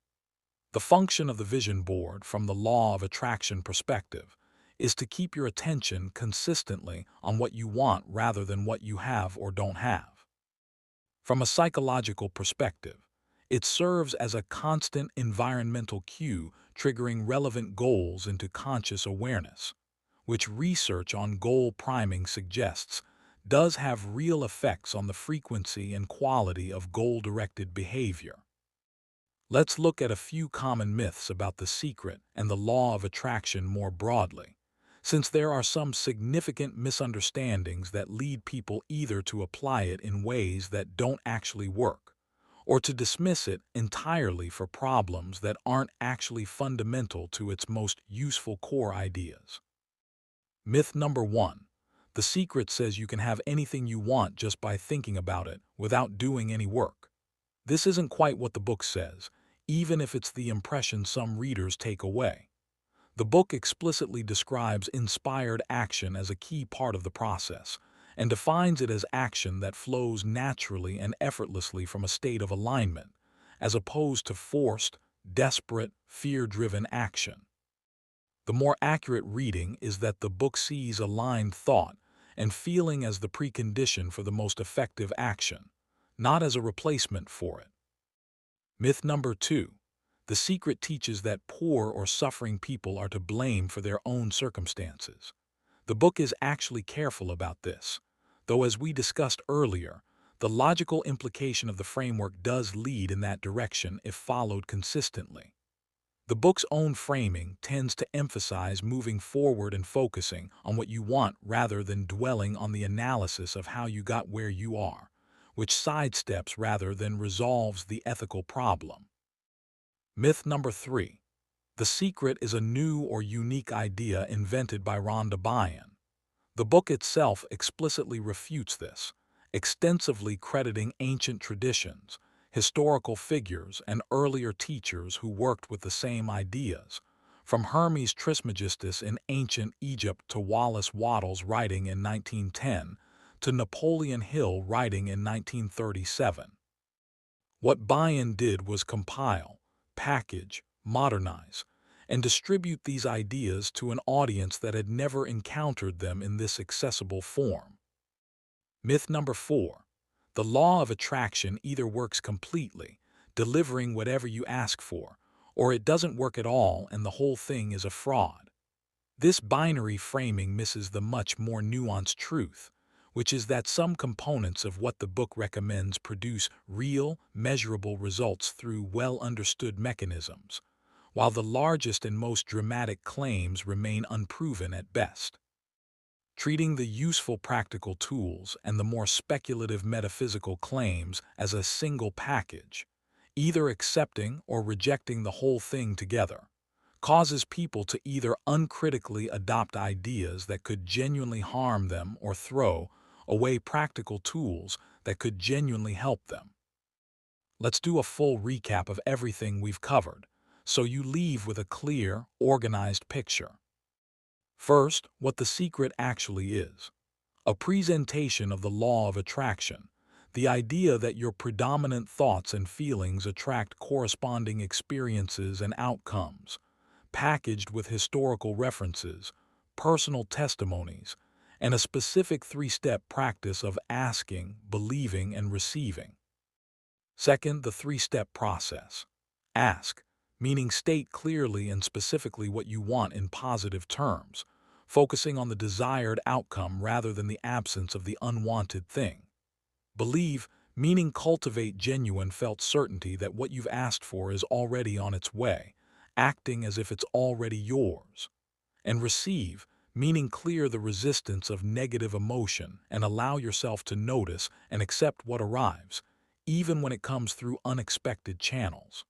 [SPEAKER 1] The function of the vision board, from the law of attraction perspective, is to keep your attention consistently on what you want rather than what you have or don't have. From a psychological perspective, it serves as a constant environmental cue triggering relevant goals into conscious awareness, which research on goal priming suggests does have real effects on the frequency and quality of goal-directed behavior. Let's look at a few common myths about the secret and the law of attraction more broadly, since there are some significant misunderstandings that lead people either to apply it in ways that don't actually work, or to dismiss it entirely for problems that aren't actually fundamental to its most useful core ideas. Myth number 1. The Secret says you can have anything you want just by thinking about it without doing any work. This isn't quite what the book says, even if it's the impression some readers take away. The book explicitly describes inspired action as a key part of the process and defines it as action that flows naturally and effortlessly from a state of alignment, as opposed to forced, desperate, fear-driven action. The more accurate reading is that the book sees aligned thought and feeling as the precondition for the most effective action, not as a replacement for it. Myth number 2. The Secret teaches that poor or suffering people are to blame for their own circumstances. The book is actually careful about this, though as we discussed earlier, the logical implication of the framework does lead in that direction if followed consistently. The book's own framing tends to emphasize moving forward and focusing on what you want rather than dwelling on the analysis of how you got where you are, which sidesteps rather than resolves the ethical problem. Myth number 3. The Secret is a new or unique idea invented by Rhonda Byrne. The book itself explicitly refutes this, extensively crediting ancient traditions, historical figures, and earlier teachers who worked with the same ideas, from Hermes Trismegistus in ancient Egypt to Wallace Wattles writing in 1910 to Napoleon Hill writing in 1937. What Byrne did was compile, package, modernize, and distribute these ideas to an audience that had never encountered them in this accessible form. Myth number 4. The law of attraction either works completely, delivering whatever you ask for, or it doesn't work at all and the whole thing is a fraud. This binary framing misses the much more nuanced truth, which is that some components of what the book recommends produce real, measurable results through well-understood mechanisms, while the largest and most dramatic claims remain unproven at best. Treating the useful practical tools and the more speculative metaphysical claims as a single package, either accepting or rejecting the whole thing together, causes people to either uncritically adopt ideas that could genuinely harm them or throw away practical tools that could genuinely help them. Let's do a full recap of everything we've covered, so you leave with a clear, organized picture. First, what the Secret actually is. A presentation of the law of attraction, the idea that your predominant thoughts and feelings attract corresponding experiences and outcomes, packaged with historical references, personal testimonies, and a specific three-step practice of asking, believing, and receiving. Second, the three-step process. Ask, meaning state clearly and specifically what you want in positive terms, focusing on the desired outcome rather than the absence of the unwanted thing. Believe, meaning cultivate genuine felt certainty that what you've asked for is already on its way, acting as if it's already yours. And receive, meaning clear the resistance of negative emotion and allow yourself to notice and accept what arrives, even when it comes through unexpected channels.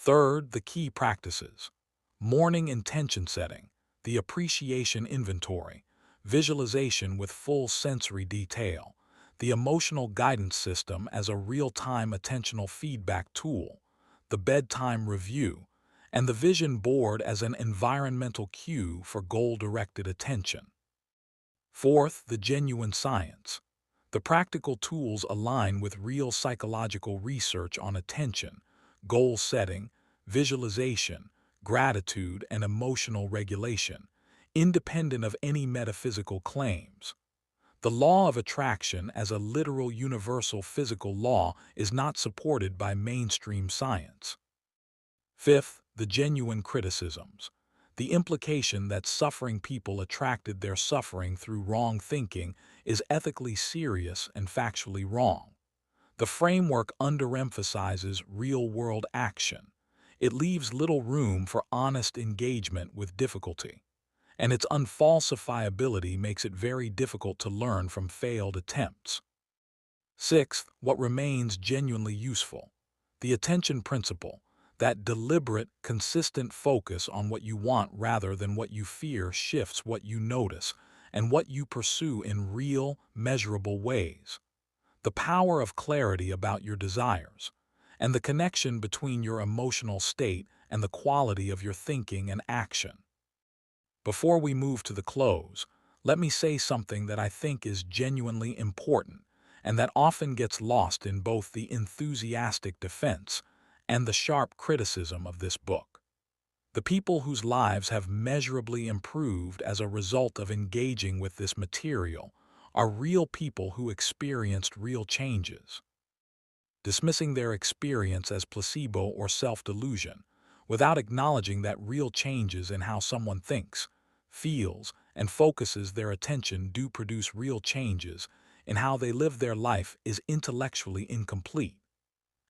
[SPEAKER 1] Third, the key practices. Morning intention setting, the appreciation inventory, visualization with full sensory detail, the emotional guidance system as a real-time attentional feedback tool, the bedtime review, and the vision board as an environmental cue for goal-directed attention. Fourth, the genuine science. The practical tools align with real psychological research on attention, goal setting, visualization, gratitude, and emotional regulation, independent of any metaphysical claims. The law of attraction as a literal universal physical law is not supported by mainstream science. Fifth, the genuine criticisms. The implication that suffering people attracted their suffering through wrong thinking is ethically serious and factually wrong. The framework underemphasizes real-world action. It leaves little room for honest engagement with difficulty, and its unfalsifiability makes it very difficult to learn from failed attempts. Sixth, what remains genuinely useful. The attention principle, that deliberate, consistent focus on what you want rather than what you fear shifts what you notice and what you pursue in real, measurable ways. The power of clarity about your desires, and the connection between your emotional state and the quality of your thinking and action. Before we move to the close, let me say something that I think is genuinely important and that often gets lost in both the enthusiastic defense and the sharp criticism of this book. The people whose lives have measurably improved as a result of engaging with this material are real people who experienced real changes. Dismissing their experience as placebo or self-delusion, without acknowledging that real changes in how someone thinks, feels, and focuses their attention do produce real changes in how they live their life is intellectually incomplete.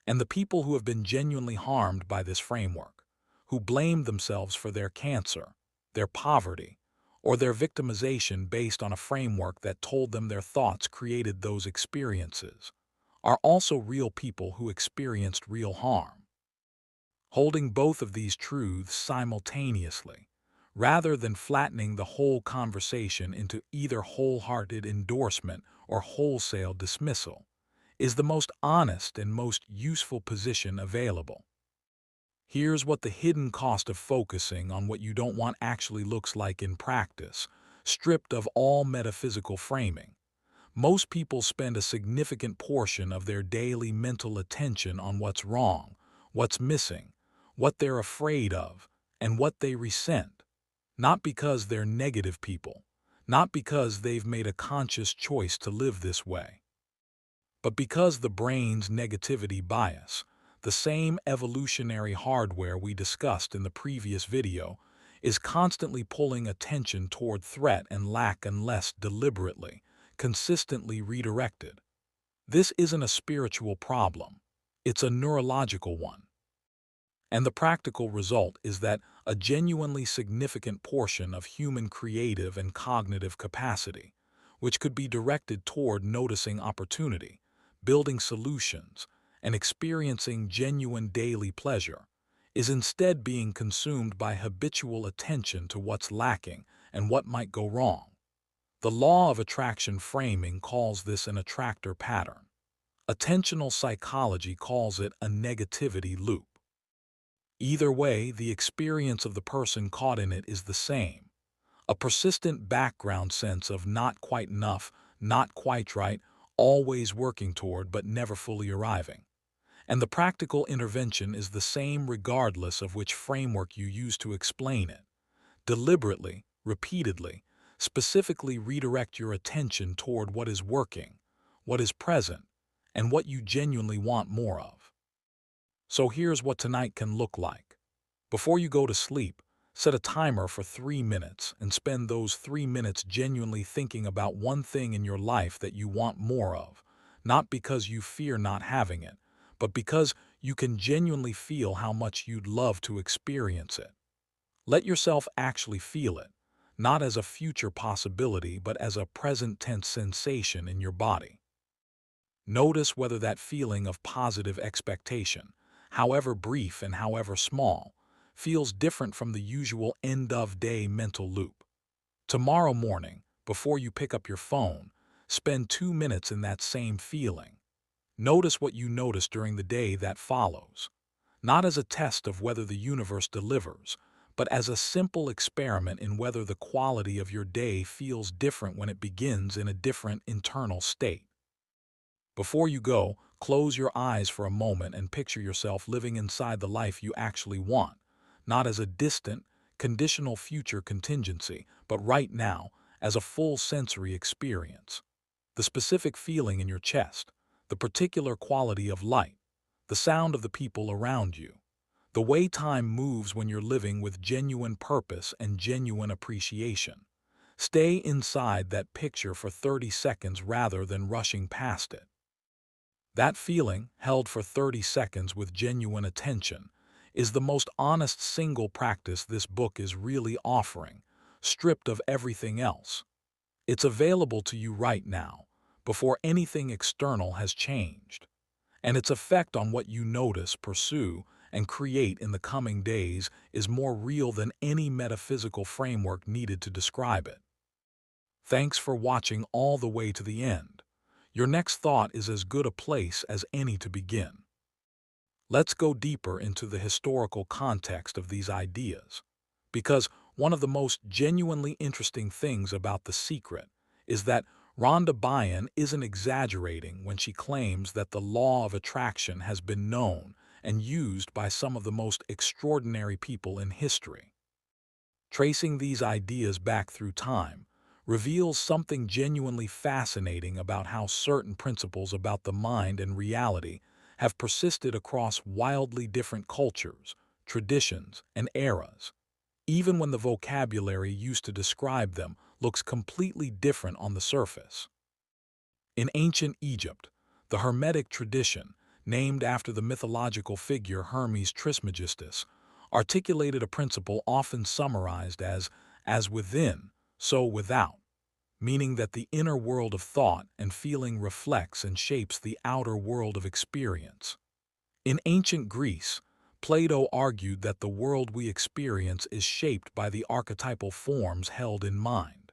[SPEAKER 1] And the people who have been genuinely harmed by this framework, who blame themselves for their cancer, their poverty, or their victimization based on a framework that told them their thoughts created those experiences, are also real people who experienced real harm. Holding both of these truths simultaneously, rather than flattening the whole conversation into either wholehearted endorsement or wholesale dismissal, is the most honest and most useful position available. Here's what the hidden cost of focusing on what you don't want actually looks like in practice, stripped of all metaphysical framing. Most people spend a significant portion of their daily mental attention on what's wrong, what's missing, what they're afraid of, and what they resent. Not because they're negative people, not because they've made a conscious choice to live this way, but because the brain's negativity bias, the same evolutionary hardware we discussed in the previous video, is constantly pulling attention toward threat and lack unless deliberately, consistently redirected. This isn't a spiritual problem, it's a neurological one. And the practical result is that a genuinely significant portion of human creative and cognitive capacity, which could be directed toward noticing opportunity, building solutions, and experiencing genuine daily pleasure, is instead being consumed by habitual attention to what's lacking and what might go wrong. The law of attraction framing calls this an attractor pattern. Attentional psychology calls it a negativity loop. Either way, the experience of the person caught in it is the same. A persistent background sense of not quite enough, not quite right, always working toward but never fully arriving. And the practical intervention is the same regardless of which framework you use to explain it. Deliberately, repeatedly, specifically redirect your attention toward what is working, what is present, and what you genuinely want more of. So here's what tonight can look like. Before you go to sleep, set a timer for 3 minutes and spend those 3 minutes genuinely thinking about one thing in your life that you want more of, not because you fear not having it, but because you can genuinely feel how much you'd love to experience it. Let yourself actually feel it, not as a future possibility but as a present tense sensation in your body. Notice whether that feeling of positive expectation, however brief and however small, feels different from the usual end-of-day mental loop. Tomorrow morning, before you pick up your phone, spend 2 minutes in that same feeling. Notice what you notice during the day that follows, not as a test of whether the universe delivers, but as a simple experiment in whether the quality of your day feels different when it begins in a different internal state. Before you go, close your eyes for a moment and picture yourself living inside the life you actually want, not as a distant, conditional future contingency, but right now, as a full sensory experience. The specific feeling in your chest, the particular quality of light, the sound of the people around you, the way time moves when you're living with genuine purpose and genuine appreciation. Stay inside that picture for 30 seconds rather than rushing past it. That feeling, held for 30 seconds with genuine attention, is the most honest single practice this book is really offering, stripped of everything else. It's available to you right now, before anything external has changed. And its effect on what you notice, pursue, and create in the coming days is more real than any metaphysical framework needed to describe it. Thanks for watching all the way to the end. Your next thought is as good a place as any to begin. Let's go deeper into the historical context of these ideas. Because one of the most genuinely interesting things about The Secret is that Rhonda Byrne isn't exaggerating when she claims that the law of attraction has been known and used by some of the most extraordinary people in history. Tracing these ideas back through time reveals something genuinely fascinating about how certain principles about the mind and reality have persisted across wildly different cultures, traditions, and eras, even when the vocabulary used to describe them looks completely different on the surface. In ancient Egypt, the Hermetic tradition, named after the mythological figure Hermes Trismegistus, articulated a principle often summarized as within, so without, meaning that the inner world of thought and feeling reflects and shapes the outer world of experience. In ancient Greece, Plato argued that the world we experience is shaped by the archetypal forms held in mind.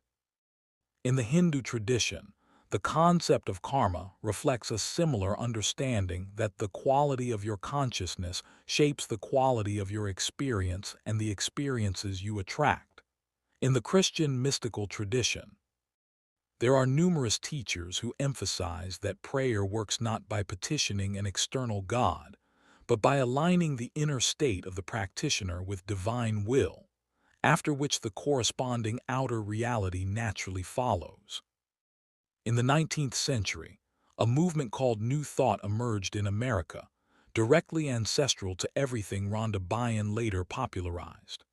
[SPEAKER 1] In the Hindu tradition, the concept of karma reflects a similar understanding that the quality of your consciousness shapes the quality of your experience and the experiences you attract. In the Christian mystical tradition, there are numerous teachers who emphasize that prayer works not by petitioning an external God, but by aligning the inner state of the practitioner with divine will, after which the corresponding outer reality naturally follows. In the 19th century, a movement called New Thought emerged in America, directly ancestral to everything Rhonda Byrne later popularized.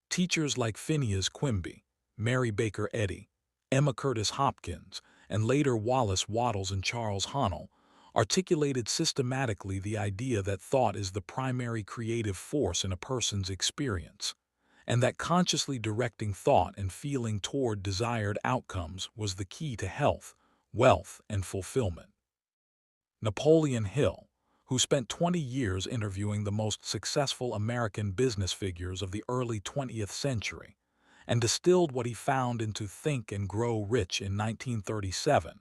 [SPEAKER 1] Teachers like Phineas Quimby, Mary Baker Eddy, Emma Curtis Hopkins, and later Wallace Wattles and Charles Haanel articulated systematically the idea that thought is the primary creative force in a person's experience, and that consciously directing thought and feeling toward desired outcomes was the key to health, wealth, and fulfillment. Napoleon Hill, who spent 20 years interviewing the most successful American business figures of the early 20th century, and distilled what he found into Think and Grow Rich in 1937,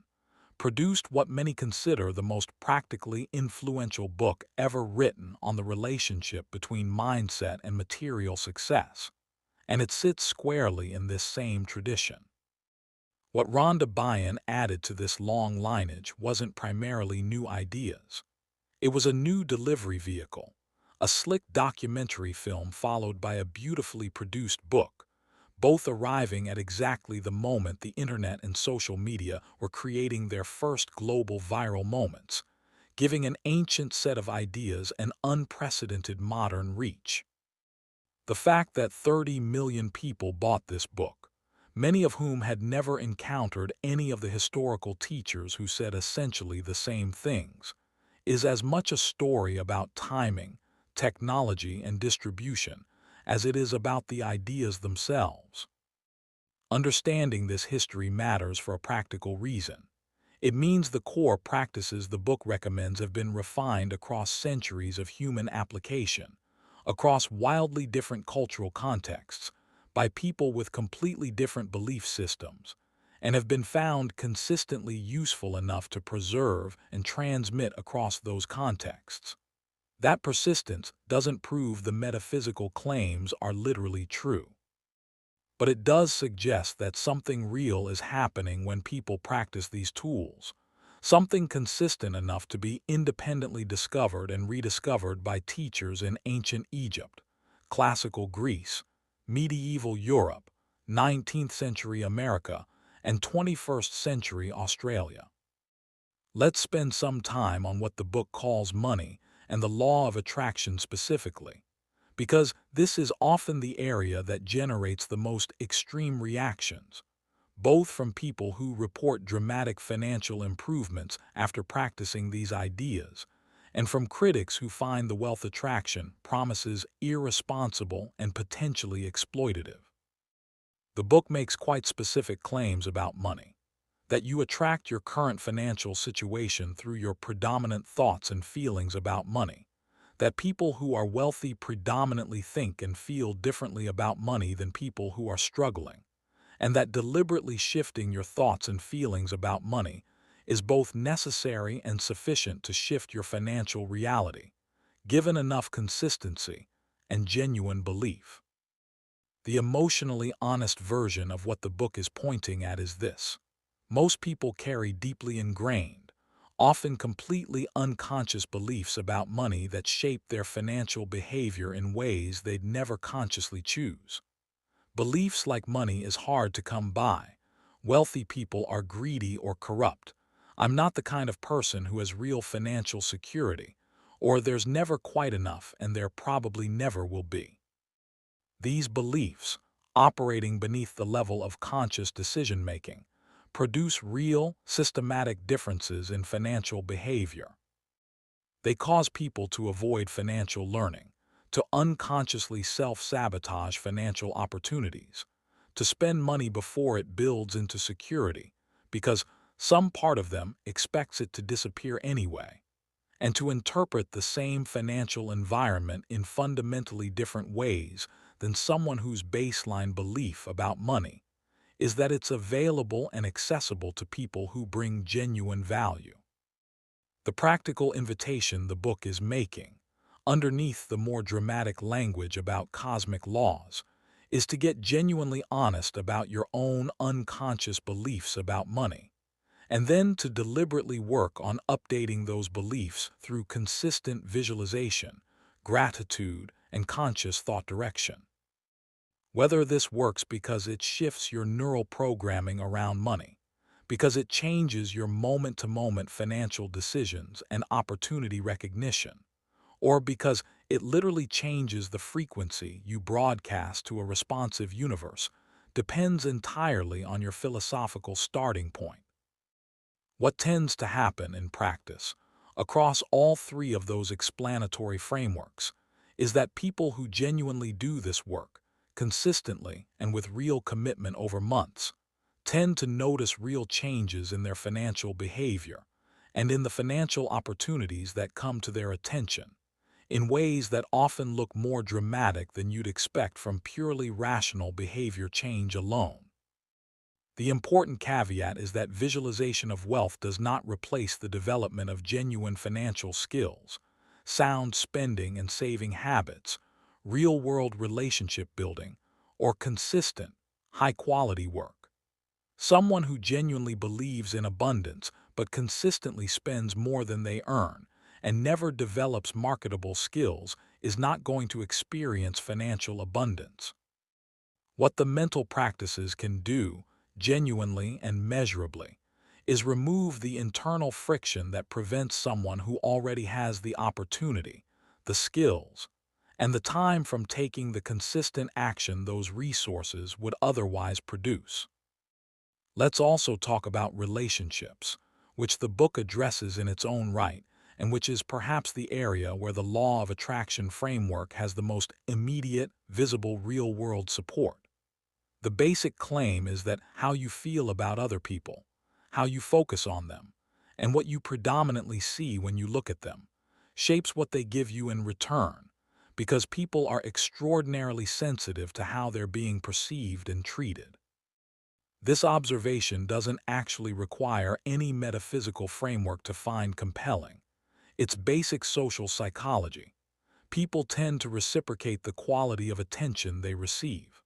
[SPEAKER 1] produced what many consider the most practically influential book ever written on the relationship between mindset and material success, and it sits squarely in this same tradition. What Rhonda Byrne added to this long lineage wasn't primarily new ideas. It was a new delivery vehicle, a slick documentary film followed by a beautifully produced book, both arriving at exactly the moment the internet and social media were creating their first global viral moments, giving an ancient set of ideas an unprecedented modern reach. The fact that 30 million people bought this book, many of whom had never encountered any of the historical teachers who said essentially the same things, is as much a story about timing, technology, and distribution as it is about the ideas themselves. Understanding this history matters for a practical reason. It means the core practices the book recommends have been refined across centuries of human application, across wildly different cultural contexts, by people with completely different belief systems, and have been found consistently useful enough to preserve and transmit across those contexts. That persistence doesn't prove the metaphysical claims are literally true, but it does suggest that something real is happening when people practice these tools, something consistent enough to be independently discovered and rediscovered by teachers in ancient Egypt, classical Greece, medieval Europe, 19th century America, and 21st century Australia. Let's spend some time on what the book calls money and the law of attraction specifically, because this is often the area that generates the most extreme reactions, both from people who report dramatic financial improvements after practicing these ideas, and from critics who find the wealth attraction promises irresponsible and potentially exploitative. The book makes quite specific claims about money, that you attract your current financial situation through your predominant thoughts and feelings about money, that people who are wealthy predominantly think and feel differently about money than people who are struggling, and that deliberately shifting your thoughts and feelings about money is both necessary and sufficient to shift your financial reality, given enough consistency and genuine belief. The emotionally honest version of what the book is pointing at is this. Most people carry deeply ingrained, often completely unconscious beliefs about money that shape their financial behavior in ways they'd never consciously choose. Beliefs like money is hard to come by. Wealthy people are greedy or corrupt. I'm not the kind of person who has real financial security. Or there's never quite enough and there probably never will be. These beliefs, operating beneath the level of conscious decision-making, produce real, systematic differences in financial behavior. They cause people to avoid financial learning, to unconsciously self-sabotage financial opportunities, to spend money before it builds into security, because some part of them expects it to disappear anyway, and to interpret the same financial environment in fundamentally different ways than someone whose baseline belief about money is that it's available and accessible to people who bring genuine value. The practical invitation the book is making, underneath the more dramatic language about cosmic laws, is to get genuinely honest about your own unconscious beliefs about money, and then to deliberately work on updating those beliefs through consistent visualization, gratitude, and conscious thought direction. Whether this works because it shifts your neural programming around money, because it changes your moment-to-moment financial decisions and opportunity recognition, or because it literally changes the frequency you broadcast to a responsive universe, depends entirely on your philosophical starting point. What tends to happen in practice, across all three of those explanatory frameworks, is that people who genuinely do this work, consistently and with real commitment over months, tend to notice real changes in their financial behavior and in the financial opportunities that come to their attention, in ways that often look more dramatic than you'd expect from purely rational behavior change alone. The important caveat is that visualization of wealth does not replace the development of genuine financial skills, sound spending and saving habits, real-world relationship building, or consistent, high-quality work. Someone who genuinely believes in abundance but consistently spends more than they earn and never develops marketable skills is not going to experience financial abundance. What the mental practices can do, genuinely and measurably, is remove the internal friction that prevents someone who already has the opportunity, the skills, and the time from taking the consistent action those resources would otherwise produce. Let's also talk about relationships, which the book addresses in its own right, and which is perhaps the area where the law of attraction framework has the most immediate, visible real-world support. The basic claim is that how you feel about other people, how you focus on them, and what you predominantly see when you look at them, shapes what they give you in return, because people are extraordinarily sensitive to how they're being perceived and treated. This observation doesn't actually require any metaphysical framework to find compelling. It's basic social psychology. People tend to reciprocate the quality of attention they receive.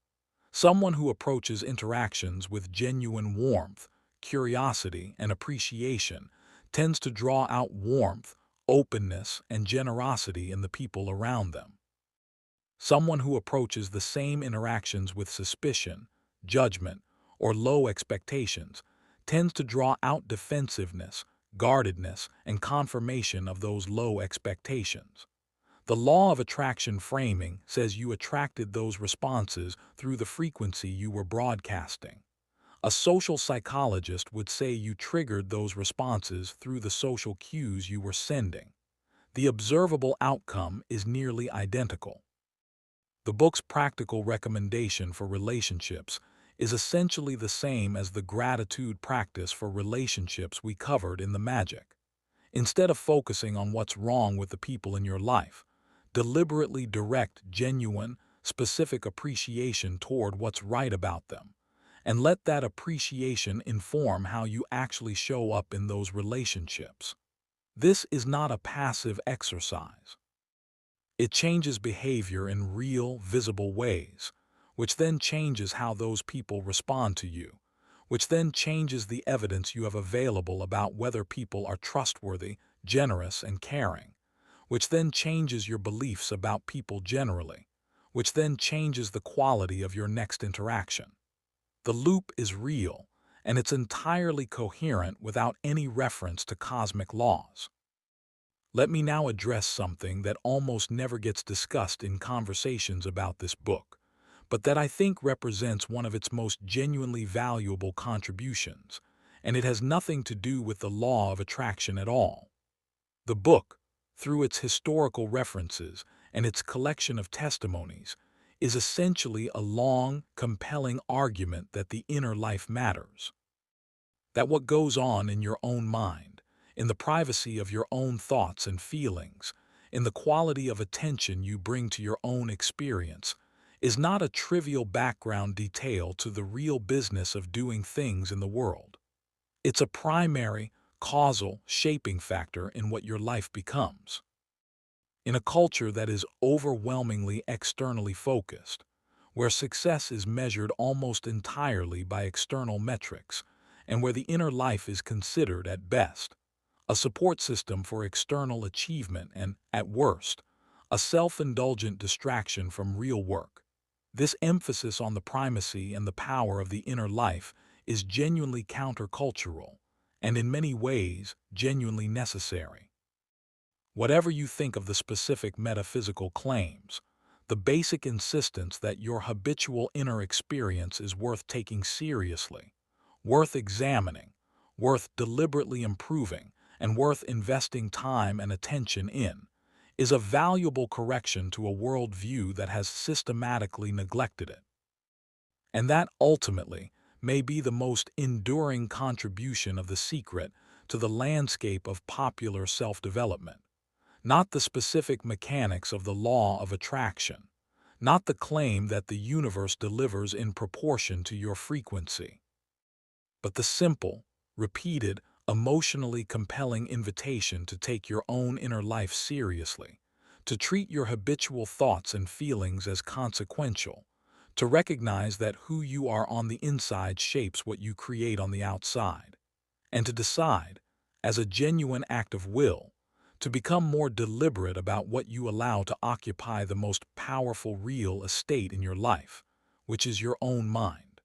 [SPEAKER 1] Someone who approaches interactions with genuine warmth, curiosity, and appreciation tends to draw out warmth, openness, and generosity in the people around them. Someone who approaches the same interactions with suspicion, judgment, or low expectations tends to draw out defensiveness, guardedness, and confirmation of those low expectations. The law of attraction framing says you attracted those responses through the frequency you were broadcasting. A social psychologist would say you triggered those responses through the social cues you were sending. The observable outcome is nearly identical. The book's practical recommendation for relationships is essentially the same as the gratitude practice for relationships we covered in the Magic. Instead of focusing on what's wrong with the people in your life, deliberately direct genuine, specific appreciation toward what's right about them, and let that appreciation inform how you actually show up in those relationships. This is not a passive exercise. It changes behavior in real, visible ways, which then changes how those people respond to you, which then changes the evidence you have available about whether people are trustworthy, generous, and caring, which then changes your beliefs about people generally, which then changes the quality of your next interaction. The loop is real, and it's entirely coherent without any reference to cosmic laws. Let me now address something that almost never gets discussed in conversations about this book, but that I think represents one of its most genuinely valuable contributions, and it has nothing to do with the law of attraction at all. The book, through its historical references and its collection of testimonies, is essentially a long, compelling argument that the inner life matters. That what goes on in your own mind, in the privacy of your own thoughts and feelings, in the quality of attention you bring to your own experience, is not a trivial background detail to the real business of doing things in the world. It's a primary, causal, shaping factor in what your life becomes. In a culture that is overwhelmingly externally focused, where success is measured almost entirely by external metrics, and where the inner life is considered, at best, a support system for external achievement and, at worst, a self-indulgent distraction from real work, this emphasis on the primacy and the power of the inner life is genuinely countercultural, and in many ways, genuinely necessary. Whatever you think of the specific metaphysical claims, the basic insistence that your habitual inner experience is worth taking seriously, worth examining, worth deliberately improving, and worth investing time and attention in, is a valuable correction to a worldview that has systematically neglected it. And that, ultimately, may be the most enduring contribution of The Secret to the landscape of popular self-development. Not the specific mechanics of the law of attraction, not the claim that the universe delivers in proportion to your frequency, but the simple, repeated, emotionally compelling invitation to take your own inner life seriously, to treat your habitual thoughts and feelings as consequential, to recognize that who you are on the inside shapes what you create on the outside, and to decide, as a genuine act of will, to become more deliberate about what you allow to occupy the most powerful real estate in your life, which is your own mind.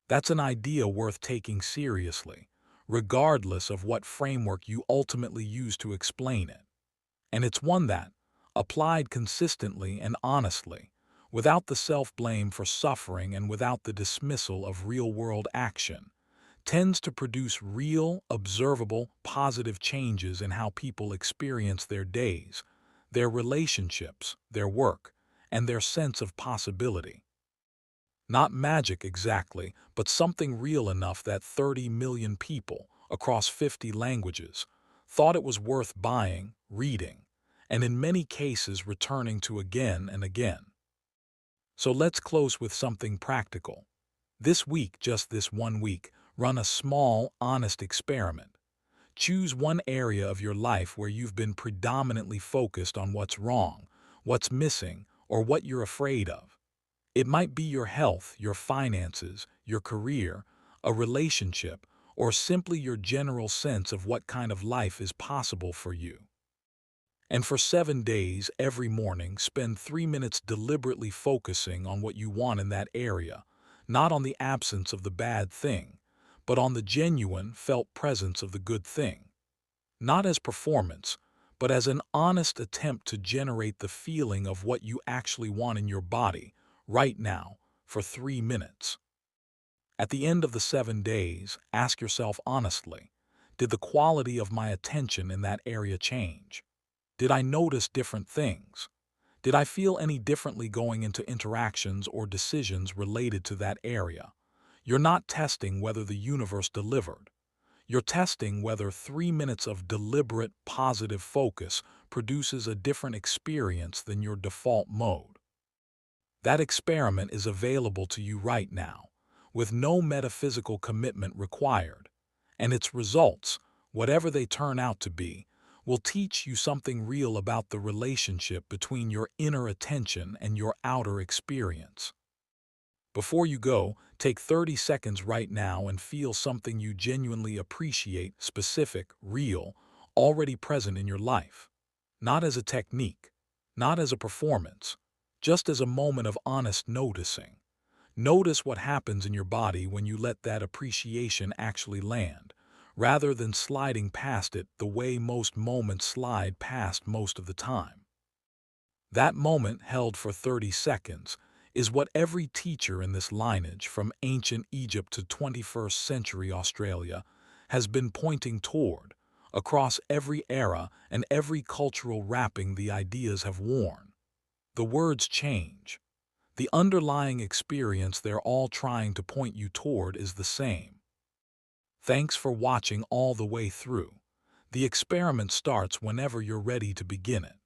[SPEAKER 1] That's an idea worth taking seriously, regardless of what framework you ultimately use to explain it. And it's one that, applied consistently and honestly, without the self-blame for suffering and without the dismissal of real-world action, tends to produce real, observable, positive changes in how people experience their days, their relationships, their work, and their sense of possibility. Not magic exactly, but something real enough that 30 million people, across 50 languages, thought it was worth buying, reading, and in many cases returning to again and again. So let's close with something practical. This week, just this 1 week, run a small, honest experiment. Choose one area of your life where you've been predominantly focused on what's wrong, what's missing, or what you're afraid of. It might be your health, your finances, your career, a relationship, or simply your general sense of what kind of life is possible for you. And for 7 days, every morning, spend 3 minutes deliberately focusing on what you want in that area, not on the absence of the bad thing, but on the genuine, felt presence of the good thing. Not as performance, but as an honest attempt to generate the feeling of what you actually want in your body, right now, for 3 minutes. At the end of the 7 days, ask yourself honestly, did the quality of my attention in that area change? Did I notice different things? Did I feel any differently going into interactions or decisions related to that area? You're not testing whether the universe delivered. You're testing whether 3 minutes of deliberate, positive focus produces a different experience than your default mode. That experiment is available to you right now, with no metaphysical commitment required. And its results, whatever they turn out to be, will teach you something real about the relationship between your inner attention and your outer experience. Before you go, take 30 seconds right now and feel something you genuinely appreciate, specific, real, already present in your life. Not as a technique, not as a performance, just as a moment of honest noticing. Notice what happens in your body when you let that appreciation actually land, rather than sliding past it the way most moments slide past most of the time. That moment, held for 30 seconds, is what every teacher in this lineage, from ancient Egypt to 21st century Australia, has been pointing toward, across every era and every cultural wrapping the ideas have worn. The words change. The underlying experience they're all trying to point you toward is the same. Thanks for watching all the way through. The experiment starts whenever you're ready to begin it.